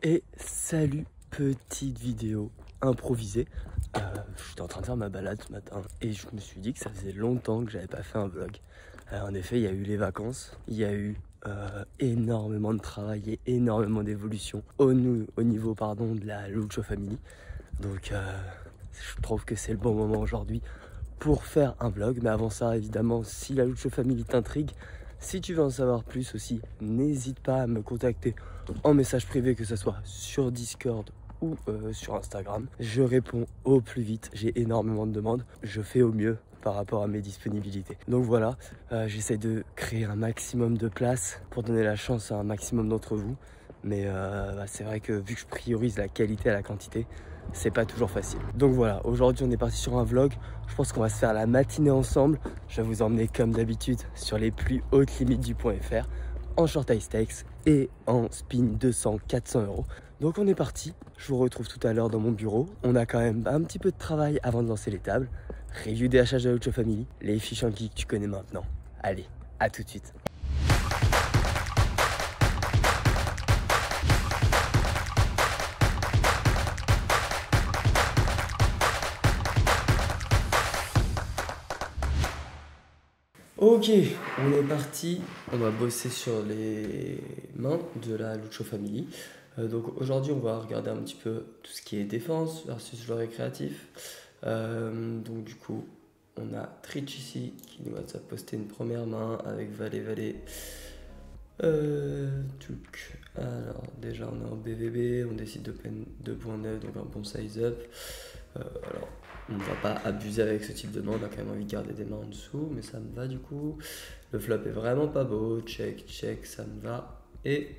Et salut, petite vidéo improvisée. J'étais en train de faire ma balade ce matin et je me suis dit que ça faisait longtemps que j'avais pas fait un vlog. En effet, il y a eu les vacances, il y a eu énormément de travail et énormément d'évolution au niveau de la Lucho Family. Donc je trouve que c'est le bon moment aujourd'hui pour faire un vlog. Mais avant ça, évidemment, si la Lucho Family t'intrigue, si tu veux en savoir plus aussi, n'hésite pas à me contacter en message privé, que ce soit sur Discord ou sur Instagram. Je réponds au plus vite, j'ai énormément de demandes, je fais au mieux par rapport à mes disponibilités. Donc voilà, j'essaie de créer un maximum de place pour donner la chance à un maximum d'entre vous. Mais c'est vrai que vu que je priorise la qualité à la quantité, c'est pas toujours facile. Donc voilà, aujourd'hui on est parti sur un vlog. Je pense qu'on va se faire la matinée ensemble. Je vais vous emmener comme d'habitude sur les plus hautes limites du point FR, en short high stakes et en spin 200-400 euros. Donc on est parti, je vous retrouve tout à l'heure dans mon bureau. On a quand même un petit peu de travail avant de lancer les tables. Review des HH de la Lucho Family, les fiches en qui que tu connais maintenant. Allez, à tout de suite. Ok, on est parti. On va bosser sur les mains de la Lucho Family. Donc aujourd'hui, on va regarder un petit peu tout ce qui est défense versus joueur récréatif. Donc du coup, on a Trich ici qui nous a posté une première main avec valet. Alors déjà, on est en BVB, on décide de peine 2.9, donc un bon size up. Alors, on ne va pas abuser avec ce type de main, on a quand même envie de garder des mains en dessous, mais ça me va du coup. Le flop est vraiment pas beau, check, ça me va. Et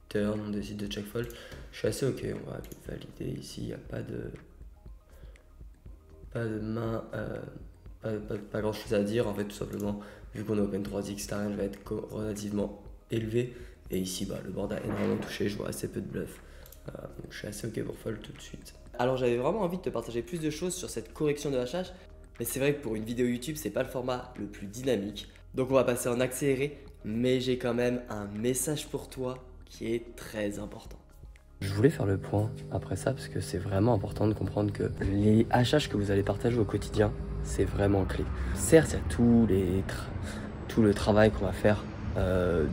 turn, on décide de check fold. Je suis assez ok, on va valider ici, il n'y a pas de main, pas grand chose à dire en fait, tout simplement, vu qu'on est open 3x, ta range va être relativement élevé. Et ici, le board a énormément touché, je vois assez peu de bluff. Donc je suis assez ok pour fold tout de suite. Alors j'avais vraiment envie de te partager plus de choses sur cette correction de HH, mais c'est vrai que pour une vidéo YouTube, c'est pas le format le plus dynamique. Donc on va passer en accéléré, mais j'ai quand même un message pour toi qui est très important. Je voulais faire le point après ça parce que c'est vraiment important de comprendre que les HH que vous allez partager au quotidien, c'est vraiment clé. Certes, il y a tout le travail qu'on va faire,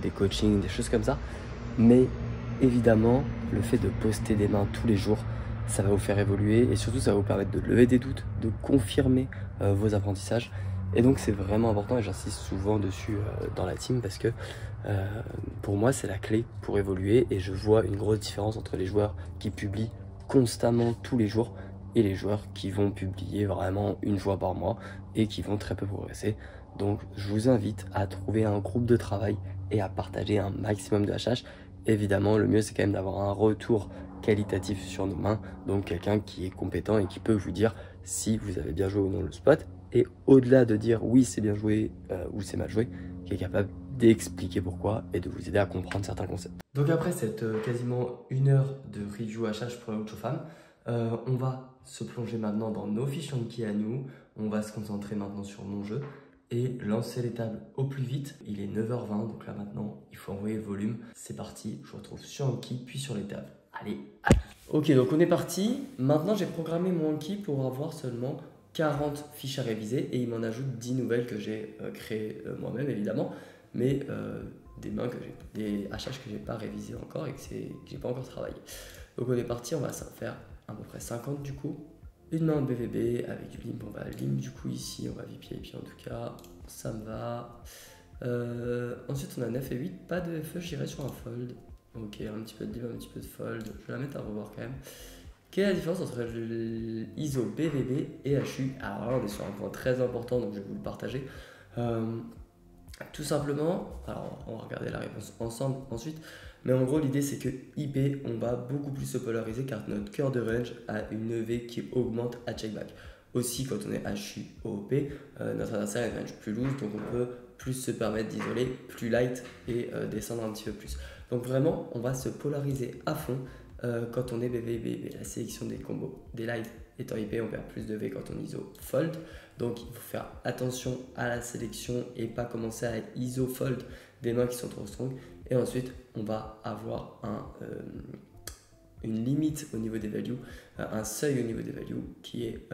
des coachings, des choses comme ça, mais évidemment, le fait de poster des mains tous les jours, ça va vous faire évoluer et surtout ça va vous permettre de lever des doutes, de confirmer vos apprentissages. Et donc c'est vraiment important et j'insiste souvent dessus dans la team parce que pour moi c'est la clé pour évoluer et je vois une grosse différence entre les joueurs qui publient constamment tous les jours et les joueurs qui vont publier vraiment une fois par mois et qui vont très peu progresser. Donc je vous invite à trouver un groupe de travail et à partager un maximum de HH. Évidemment, le mieux c'est quand même d'avoir un retour qualitatif sur nos mains, donc quelqu'un qui est compétent et qui peut vous dire si vous avez bien joué ou non le spot, et au-delà de dire oui c'est bien joué ou c'est mal joué, qui est capable d'expliquer pourquoi et de vous aider à comprendre certains concepts. Donc après cette quasiment une heure de review HH pour la Lucho Fam, on va se plonger maintenant dans nos fiches Anki à nous, on va se concentrer maintenant sur mon jeu et lancer les tables au plus vite. Il est 9h20, donc là maintenant, il faut envoyer le volume. C'est parti, je vous retrouve sur Anki, puis sur les tables. Allez, ok, donc on est parti. Maintenant, j'ai programmé mon Anki pour avoir seulement 40 fiches à réviser et il m'en ajoute 10 nouvelles que j'ai créées moi-même, évidemment, mais des mains des HH que j'ai pas révisées encore et que j'ai pas encore travaillé. Donc on est parti, on va s'en faire à peu près 50 du coup. Une main en BVB avec du limp, on va limp du coup ici, on va VIP en tout cas, ça me va. Ensuite on a 9 et 8, pas de FE, j'irai sur un fold. Ok, un petit peu de limp, un petit peu de fold, je vais la mettre à revoir quand même. Quelle est la différence entre l'ISO BVB et HU? Alors là on est sur un point très important donc je vais vous le partager. Tout simplement, alors on va regarder la réponse ensemble ensuite, mais en gros l'idée c'est que IP on va beaucoup plus se polariser car notre cœur de range a une EV qui augmente à checkback. Aussi quand on est HU OP, notre adversaire a une range plus loose donc on peut plus se permettre d'isoler, plus light et descendre un petit peu plus. Donc vraiment on va se polariser à fond quand on est BVB. La sélection des combos des light étant IP on perd plus de V quand on ISO fold. Donc il faut faire attention à la sélection et pas commencer à ISO fold des mains qui sont trop strong. Et ensuite on va avoir une limite au niveau des values, un seuil au niveau des values qui est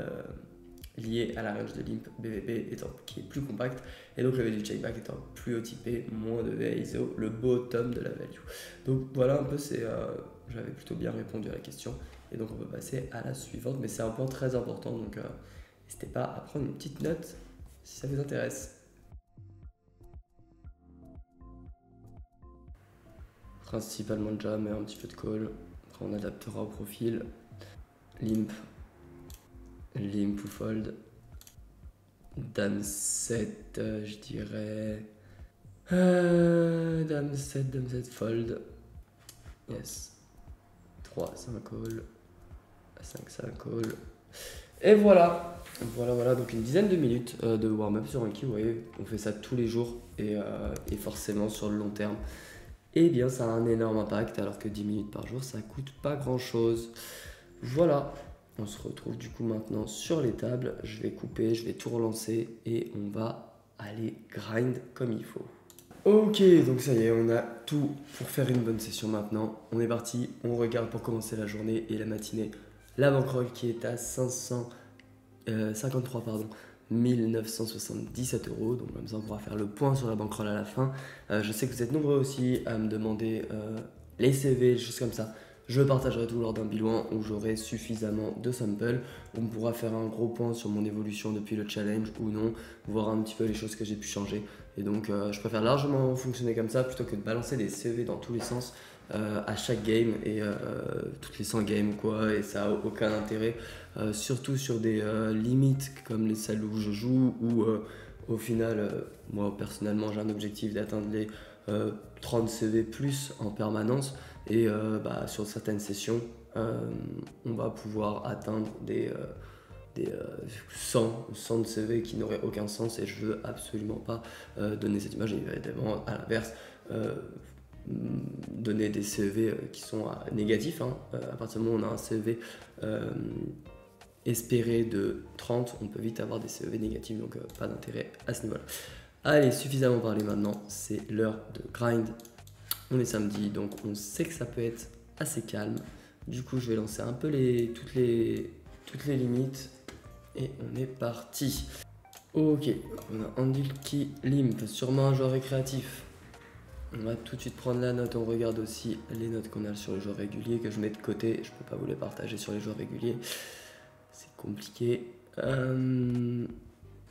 lié à la range de limp BVB qui est plus compact, et donc le value checkback étant plus haut typé, moins de VISO, le bottom de la value. Donc voilà un peu, j'avais plutôt bien répondu à la question, et donc on peut passer à la suivante, mais c'est un point très important, donc n'hésitez pas à prendre une petite note si ça vous intéresse. Principalement jam et un petit peu de call. Après on adaptera au profil. Limp ou fold. Dame 7, je dirais. Dame 7 fold. Yes. 3, 5 call. 5 call. Et voilà. Voilà, donc une dizaine de minutes de warm-up sur un key. Vous voyez, on fait ça tous les jours et forcément sur le long terme, eh bien ça a un énorme impact, alors que 10 minutes par jour, ça coûte pas grand chose. Voilà, on se retrouve du coup maintenant sur les tables. Je vais couper, je vais tout relancer et on va aller grind comme il faut. Ok, donc ça y est, on a tout pour faire une bonne session maintenant. On est parti, on regarde pour commencer la journée et la matinée. La bankroll qui est à 1977 €, donc comme ça on pourra faire le point sur la bankroll à la fin. Je sais que vous êtes nombreux aussi à me demander les CV, des choses comme ça. Je le partagerai tout lors d'un bilan où j'aurai suffisamment de samples. On pourra faire un gros point sur mon évolution depuis le challenge ou non, voir un petit peu les choses que j'ai pu changer. Et donc je préfère largement fonctionner comme ça plutôt que de balancer des CV dans tous les sens à chaque game et toutes les 100 games quoi, et ça n'a aucun intérêt. Surtout sur des limites comme les salles où je joue, où au final, moi personnellement j'ai un objectif d'atteindre les 30 CV plus en permanence, et sur certaines sessions on va pouvoir atteindre des 100 de CV qui n'auraient aucun sens, et je veux absolument pas donner cette image. Et évidemment à l'inverse, donner des CV qui sont négatifs, hein. À partir du moment où on a un CV espéré de 30, on peut vite avoir des CV négatifs, donc pas d'intérêt à ce niveau-là. Allez, suffisamment parlé maintenant, c'est l'heure de grind. On est samedi, donc on sait que ça peut être assez calme. Du coup, je vais lancer un peu toutes les limites et on est parti. Ok, on a handle key limp, sûrement un joueur récréatif. On va tout de suite prendre la note. On regarde aussi les notes qu'on a sur les joueurs réguliers que je mets de côté. Je peux pas vous les partager sur les joueurs réguliers, c'est compliqué.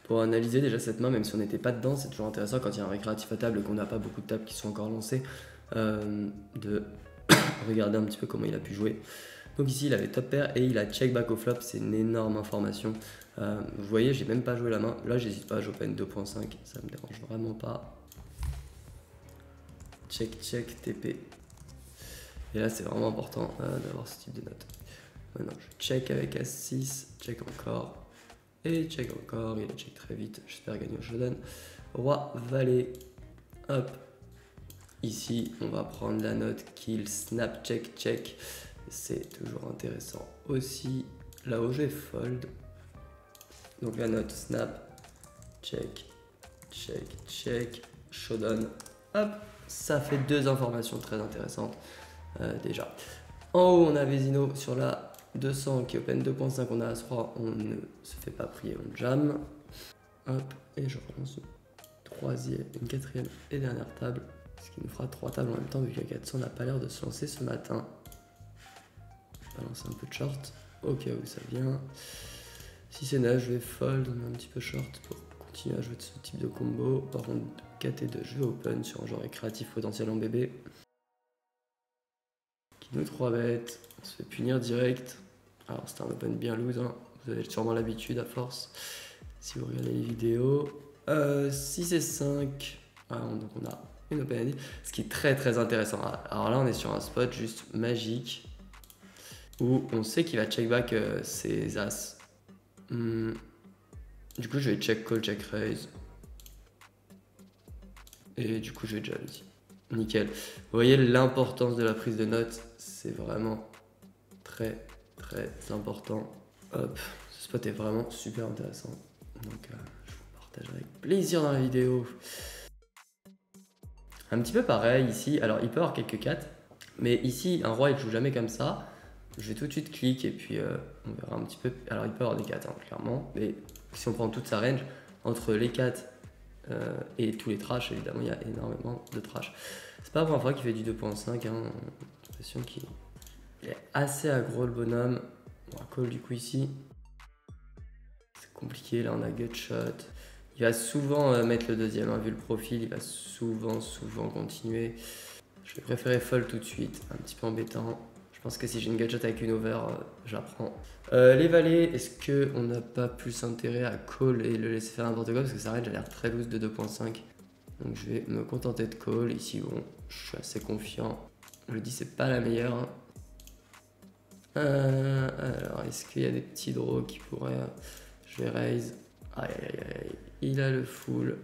Pour analyser déjà cette main, même si on n'était pas dedans, c'est toujours intéressant quand il y a un récréatif à table et qu'on n'a pas beaucoup de tables qui sont encore lancées, de regarder un petit peu comment il a pu jouer. Donc ici il avait top pair et il a check back au flop, c'est une énorme information. Vous voyez, j'ai même pas joué la main. Là j'hésite pas, j'open 2.5, ça me dérange vraiment pas. Check, check, TP. Et là c'est vraiment important d'avoir ce type de note. Maintenant je check avec As6, check encore. Et check encore, il a check très vite, j'espère gagner au showdown. Roi, valet, hop. Ici, on va prendre la note kill, snap, check, check. C'est toujours intéressant aussi. Là-haut, je vais fold. Donc la note snap, check, check, check, showdown, hop. Ça fait deux informations très intéressantes déjà. En haut, on a Vezino sur la 200 qui open 2.5, on a As-3, on ne se fait pas prier, on jam. Hop, et je relance une quatrième et dernière table, ce qui nous fera 3 tables en même temps, vu que la 400 n'a pas l'air de se lancer ce matin. Je vais balancer un peu de short, au cas où ça vient. Si c'est 9, je vais fold, on est un petit peu short pour continuer à jouer de ce type de combo. Par contre, 4 et 2, je vais open sur un joueur créatif potentiel en bébé. Qui nous 3 bêtes, on se fait punir direct. Alors c'est un open bien loose, hein. Vous avez sûrement l'habitude à force si vous regardez les vidéos. 6 et 5, donc on a une open end, ce qui est très très intéressant. Alors là on est sur un spot juste magique où on sait qu'il va check back ses as. Du coup je vais check call, check raise, et du coup je vais jalousie. Nickel. Vous voyez l'importance de la prise de notes, c'est vraiment très très important. Hop, ce spot est vraiment super intéressant, donc je vous partage avec plaisir dans la vidéo. Un petit peu pareil ici, alors il peut avoir quelques 4, mais ici un roi il joue jamais comme ça, Je vais tout de suite clic et puis on verra un petit peu. Alors il peut y avoir des 4 hein, clairement, mais si on prend toute sa range, entre les 4 et tous les trash, évidemment il y a énormément de trash. C'est pas la première fois qu'il fait du 2.5, hein. J'ai l'impression qu'il est assez aggro le bonhomme. On va call du coup ici. C'est compliqué, là on a gutshot. Il va souvent mettre le deuxième, hein. Vu le profil, il va souvent continuer. Je vais préférer fold tout de suite, un petit peu embêtant. Je pense que si j'ai une gutshot avec une over, j'apprends. Les valets, est-ce qu'on n'a pas plus intérêt à call et le laisser faire n'importe quoi? Parce que sa range a l'air très loose de 2.5. Donc je vais me contenter de call. Ici, bon, je suis assez confiant. Je le dis, c'est pas la meilleure. Hein. Alors, est-ce qu'il y a des petits draws qui pourraient... Je vais raise. Aïe, aïe, aïe, aïe. Il a le full.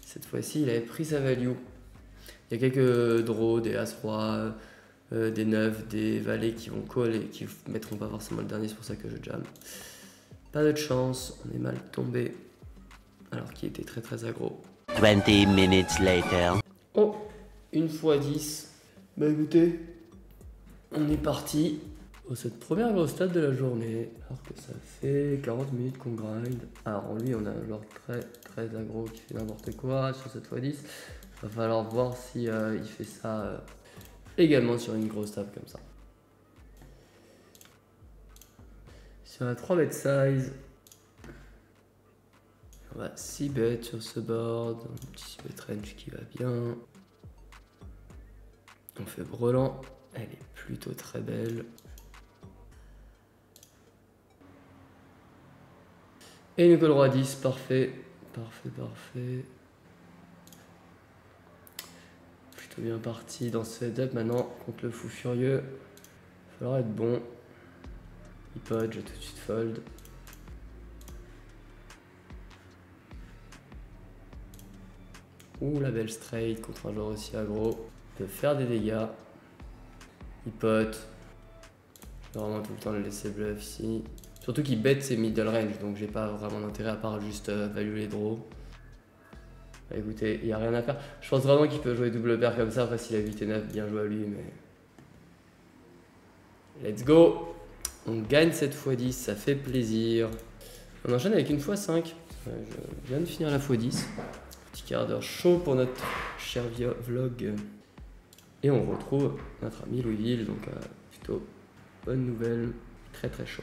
Cette fois-ci, il avait pris sa value. Il y a quelques draws, des As-Roi, des 9, des valets qui vont call et qui ne mettront pas forcément le dernier, c'est pour ça que je jam. Pas de chance, on est mal tombé. Alors qu'il était très aggro. 20 minutes later. Oh, une fois 10. Bah écoutez, on est parti pour cette première grosse stade de la journée. Alors que ça fait 40 minutes qu'on grind. Alors lui, on a un joueur très aggro qui fait n'importe quoi sur cette fois 10. Va falloir voir si il fait ça également sur une grosse table comme ça. Sur la 3 bet size, on va 6 bet sur ce board. Un petit 6 bet range qui va bien. On fait brelan. Elle est plutôt très belle. Et une call roi 10, parfait. Parfait. Plutôt bien parti dans ce head-up maintenant contre le fou furieux. Il va falloir être bon. Il pot, je vais tout de suite fold. Ouh, la belle straight contre un joueur aussi aggro. Il peut faire des dégâts. Il pot. Je vais vraiment tout le temps le laisser bluff ici. Surtout qu'il bet ses middle range, donc j'ai pas vraiment d'intérêt à part juste value les draws. Bah, écoutez, il n'y a rien à faire. Je pense vraiment qu'il peut jouer double paire comme ça. Après, s'il a 8 et 9, bien joué à lui, mais... Let's go! On gagne cette x10, ça fait plaisir. On enchaîne avec une x5. Je viens de finir la x10. Petit quart d'heure chaud pour notre cher vlog. Et on retrouve notre ami Louisville, donc plutôt bonne nouvelle. Très chaud.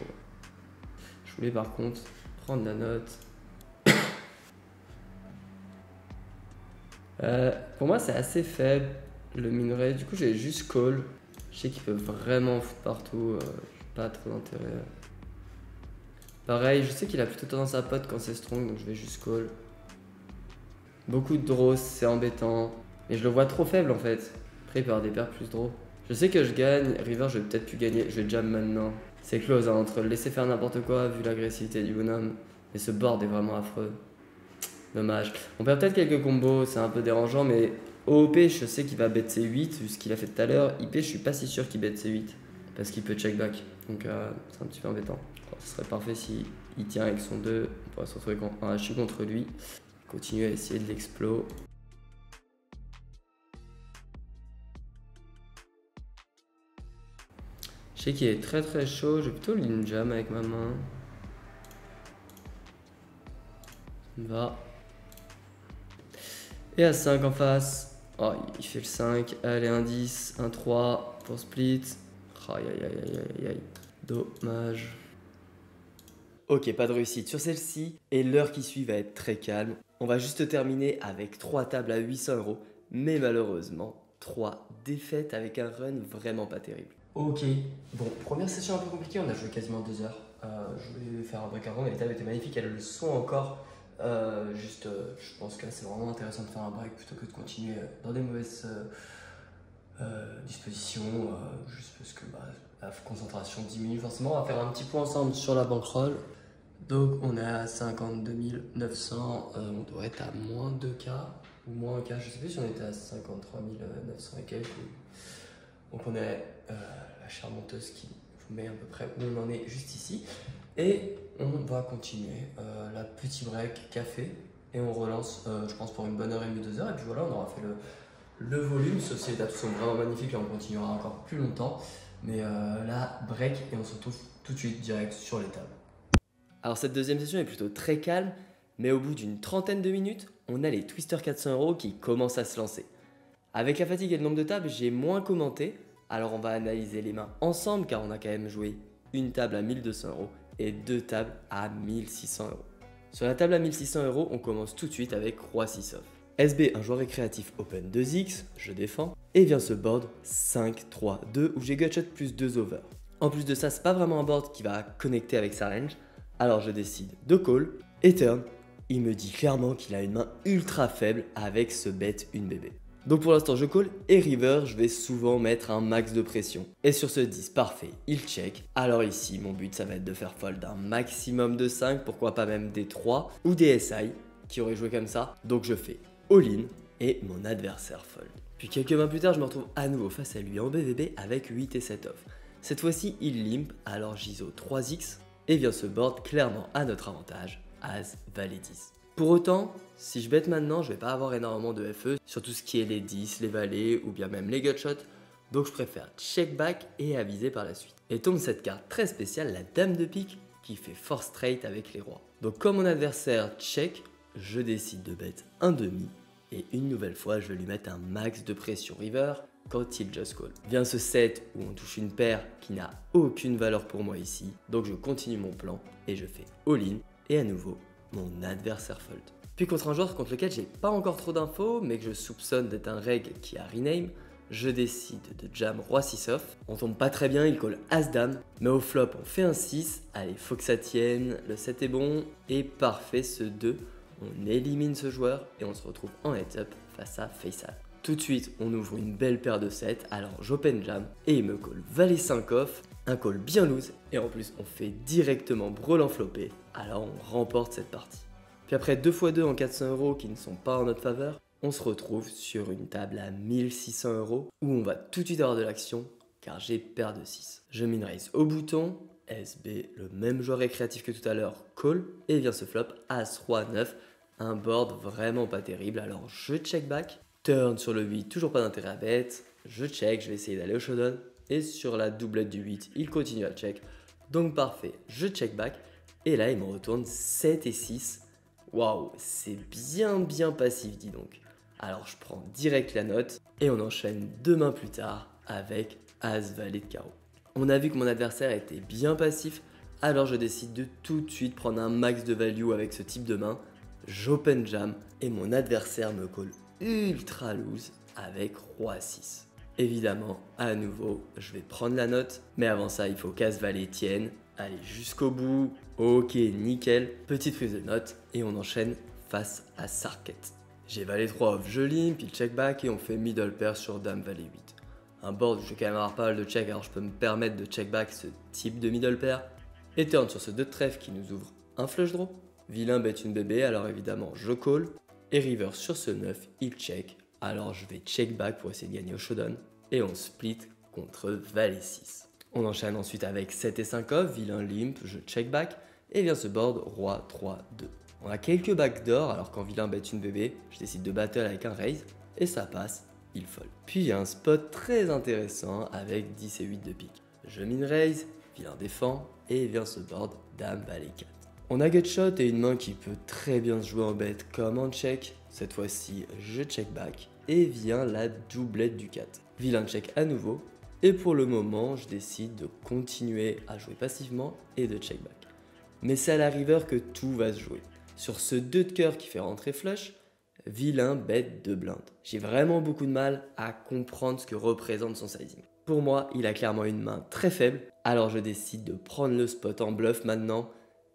Je voulais par contre prendre la note. Pour moi, c'est assez faible le minerai. Du coup, j'ai juste call. Je sais qu'il peut vraiment foutre partout. Pas trop d'intérêt. Pareil, je sais qu'il a plutôt tendance à pot quand c'est strong, donc je vais juste call. Beaucoup de draws, c'est embêtant. Mais je le vois trop faible en fait. Après, il peut avoir des paires plus draws. Je sais que je gagne. River, je vais peut-être plus gagner. Je vais jam maintenant. C'est close hein, entre le laisser faire n'importe quoi vu l'agressivité du bonhomme. Mais ce board est vraiment affreux. Dommage. On perd peut-être quelques combos, c'est un peu dérangeant, mais OOP, je sais qu'il va bet C8, vu ce qu'il a fait tout à l'heure. IP, je suis pas si sûr qu'il bet C8, parce qu'il peut check back. Donc c'est un petit peu embêtant. Alors, ce serait parfait s'il tient avec son 2. On pourrait se retrouver en HU contre lui. Continuer à essayer de l'explo. Je sais qu'il est très chaud, je vais plutôt le jam avec ma main. Ça me va. Et à 5 en face. Oh, il fait le 5. Allez, un 10, un 3 pour split. Aïe. Dommage. Ok, pas de réussite sur celle-ci. Et l'heure qui suit va être très calme. On va juste terminer avec 3 tables à 800 €. Mais malheureusement, 3 défaites avec un run vraiment pas terrible. Ok, bon, première session un peu compliquée. On a joué quasiment 2 heures. Je voulais faire un break avant, mais les tables étaient magnifiques. Elle a le son encore. Je pense que c'est vraiment intéressant de faire un break plutôt que de continuer dans des mauvaises dispositions, juste parce que la concentration diminue forcément. On va faire un petit point ensemble sur la bankroll. Donc on est à 52 900, on doit être à moins 2K ou moins 1K, je sais plus si on était à 53 900 et quelques. Donc on est la chère monteuse qui vous met à peu près où on en est juste ici. Et on va continuer la petite break café et on relance, je pense, pour une bonne heure et demie, 2 heures. Et puis voilà, on aura fait le volume. Sauf si les dates sont vraiment magnifiques, là on continuera encore plus longtemps. Mais là, break et on se retrouve tout de suite direct sur les tables. Alors cette deuxième session est plutôt très calme, mais au bout d'une trentaine de minutes, on a les Twister 400 € qui commencent à se lancer. Avec la fatigue et le nombre de tables, j'ai moins commenté, alors on va analyser les mains ensemble car on a quand même joué une table à 1200 € et deux tables à 1600 €. Sur la table à 1600 €, on commence tout de suite avec Roi 6 off. SB, un joueur récréatif open 2x, je défends, et vient ce board 5-3-2 où j'ai gutshot plus 2 over. En plus de ça, c'est pas vraiment un board qui va connecter avec sa range, alors je décide de call et turn. Il me dit clairement qu'il a une main ultra faible avec ce bet une bébé. Donc pour l'instant je call et river, je vais souvent mettre un max de pression. Et sur ce 10 parfait, il check. Alors ici mon but ça va être de faire fold d'un maximum de 5, pourquoi pas même des 3 ou des SI qui auraient joué comme ça. Donc je fais all-in et mon adversaire fold. Puis quelques mains plus tard je me retrouve à nouveau face à lui en BVB avec 8 et 7 off. Cette fois-ci il limp, alors j'ISO 3x et vient se board clairement à notre avantage, As, Valet 10. Pour autant, si je bête maintenant, je vais pas avoir énormément de FE sur tout ce qui est les 10, les valets ou bien même les gutshots, donc je préfère check back et aviser par la suite. Et tombe cette carte très spéciale, la dame de pique, qui fait force straight avec les rois. Donc comme mon adversaire check, je décide de bet un demi et une nouvelle fois je vais lui mettre un max de pression river quand il just call. Vient ce set où on touche une paire qui n'a aucune valeur pour moi ici, donc je continue mon plan et je fais all-in et à nouveau mon adversaire fold. Puis contre un joueur contre lequel j'ai pas encore trop d'infos mais que je soupçonne d'être un reg qui a rename, je décide de jam Roi 6 off. On tombe pas très bien, il call As-Dame, mais au flop on fait un 6, allez faut que ça tienne, le 7 est bon et parfait ce 2. On élimine ce joueur et on se retrouve en heads-up face à Faisal. Tout de suite, on ouvre une belle paire de 7, alors j'open jam et il me call Valet 5 off, un call bien loose et en plus on fait directement brawl en flopé, alors on remporte cette partie. Puis après 2x2 en 400 € qui ne sont pas en notre faveur, on se retrouve sur une table à 1600 € où on va tout de suite avoir de l'action car j'ai paire de 6. Je min raise au bouton, SB, le même joueur récréatif que tout à l'heure, call et vient ce flop As Roi 9, un board vraiment pas terrible, alors je check back, turn sur le 8, toujours pas d'intérêt à bet, je check, je vais essayer d'aller au showdown et sur la doublette du 8, il continue à check, donc parfait, je check back et là il me retourne 7 et 6, waouh, c'est bien passif dis donc. Alors je prends direct la note et on enchaîne 2 mains plus tard avec As Valet de carreau. On a vu que mon adversaire était bien passif, alors je décide de tout de suite prendre un max de value avec ce type de main. J'open jam et mon adversaire me call ultra loose avec Roi 6. Évidemment, à nouveau, je vais prendre la note, mais avant ça, il faut qu'As Valet tienne. Allez, jusqu'au bout, ok, nickel. Petite prise de note et on enchaîne face à Sarket. J'ai Valet 3 off, je limp, il check back et on fait middle pair sur Dame Valet 8. Un board où je vais quand même avoir pas mal de check, alors je peux me permettre de check back ce type de middle pair. Et turn sur ce 2 de trèfle qui nous ouvre un flush draw. Vilain bet une bébé, alors évidemment je call. Et river sur ce 9, il check. Alors je vais check back pour essayer de gagner au showdown. Et on split contre Valet 6. On enchaîne ensuite avec 7 et 5 off, vilain limp, je check back. Et vient ce board Roi 3, 2. On a quelques backdoors, alors quand vilain bet une bébé, je décide de battle avec un raise. Et ça passe, il fold. Puis il y a un spot très intéressant avec 10 et 8 de pique. Je min raise, vilain défend. Et vient ce board Dame Valet 4. On a gutshot et une main qui peut très bien se jouer en bet comme en check. Cette fois-ci, je check back et vient la doublette du 4. Vilain check à nouveau. Et pour le moment, je décide de continuer à jouer passivement et de check back. Mais c'est à la river que tout va se jouer. Sur ce 2 de cœur qui fait rentrer flush, vilain bet 2 blindes. J'ai vraiment beaucoup de mal à comprendre ce que représente son sizing. Pour moi, il a clairement une main très faible, alors je décide de prendre le spot en bluff maintenant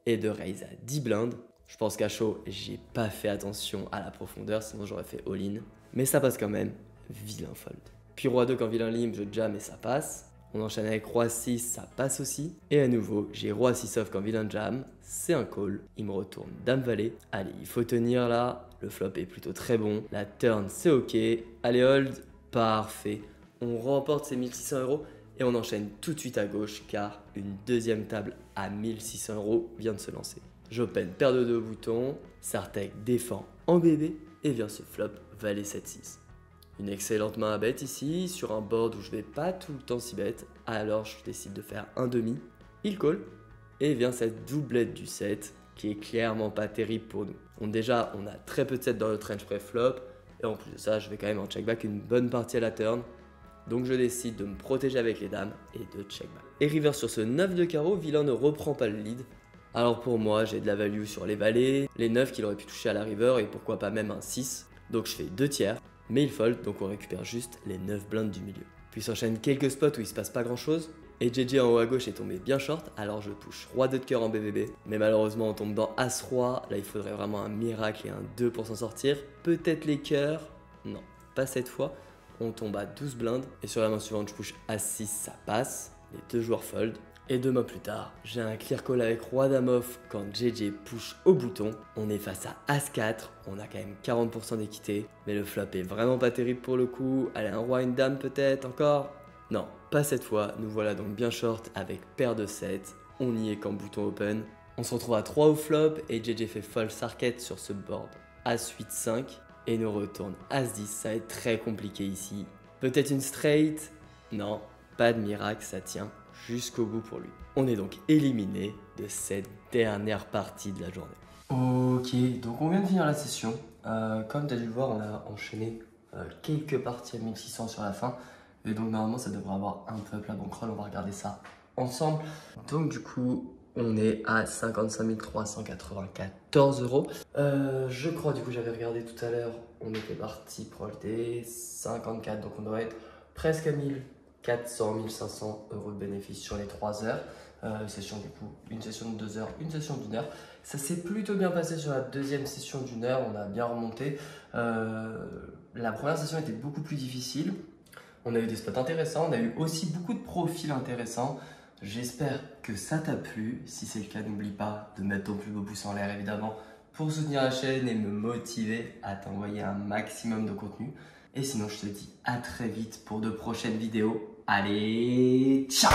et de raise à 10 blindes. Je pense qu'à chaud, j'ai pas fait attention à la profondeur, sinon j'aurais fait all-in. Mais ça passe quand même, vilain fold. Puis Roi 2 quand vilain limp, je jam et ça passe. On enchaîne avec Roi 6, ça passe aussi. Et à nouveau, j'ai Roi 6 off quand vilain jam, c'est un call. Il me retourne Dame Valet. Allez, il faut tenir là, le flop est plutôt très bon. La turn, c'est ok. Allez, hold, parfait. On remporte ces 1600 € et on enchaîne tout de suite à gauche car une deuxième table à 1600 € vient de se lancer. J'open paire de 2 boutons, Sartek défend en bébé et vient ce flop Valet 7-6. Une excellente main à bet ici, sur un board où je vais pas tout le temps s'y bet. Alors je décide de faire un demi. Il call. Et vient cette doublette du 7 qui est clairement pas terrible pour nous. Donc déjà, on a très peu de 7 dans notre range pré-flop. Et en plus de ça, je vais quand même en check back une bonne partie à la turn. Donc je décide de me protéger avec les dames et de check back. Et river sur ce 9 de carreau, vilain ne reprend pas le lead. Alors pour moi, j'ai de la value sur les valets, les 9 qu'il aurait pu toucher à la river et pourquoi pas même un 6. Donc je fais 2 tiers, mais il fold, donc on récupère juste les 9 blindes du milieu. Puis s'enchaîne quelques spots où il se passe pas grand chose. Et JJ en haut à gauche est tombé bien short, alors je push roi 2 de cœur en BBB. Mais malheureusement on tombe dans As-Roi, là il faudrait vraiment un miracle et un 2 pour s'en sortir. Peut-être les cœurs, non, pas cette fois. On tombe à 12 blindes et sur la main suivante je push As-6, ça passe. Les 2 joueurs fold. Et 2 mois plus tard, j'ai un clear call avec roi dame off quand JJ push au bouton. On est face à As-4, on a quand même 40% d'équité. Mais le flop est vraiment pas terrible pour le coup. Allez, un roi, une dame peut-être encore? Non, pas cette fois. Nous voilà donc bien short avec paire de 7. On y est quand bouton open. On se retrouve à 3 au flop et JJ fait false arquette sur ce board. As-8, 5 et nous retourne As-10. Ça va être très compliqué ici. Peut-être une straight? Non, pas de miracle, ça tient jusqu'au bout pour lui. On est donc éliminé de cette dernière partie de la journée. Ok, donc on vient de finir la session. Comme tu as dû le voir, on a enchaîné quelques parties à 1600 sur la fin. Et donc normalement ça devrait avoir un peu la bankroll, on va regarder ça ensemble. Donc du coup on est à 55 394 €. Je crois du coup j'avais regardé tout à l'heure, on était parti pour des 54, donc on doit être presque à 1400, 1500 € de bénéfice sur les 3 heures. Session du coup, une session de 2 heures, une session d'1 heure. Ça s'est plutôt bien passé sur la deuxième session d'1 heure, on a bien remonté. La première session était beaucoup plus difficile. On a eu des spots intéressants, on a eu aussi beaucoup de profils intéressants. J'espère que ça t'a plu. Si c'est le cas, n'oublie pas de mettre ton plus beau pouce en l'air évidemment pour soutenir la chaîne et me motiver à t'envoyer un maximum de contenu. Et sinon, je te dis à très vite pour de prochaines vidéos. Allez, ciao!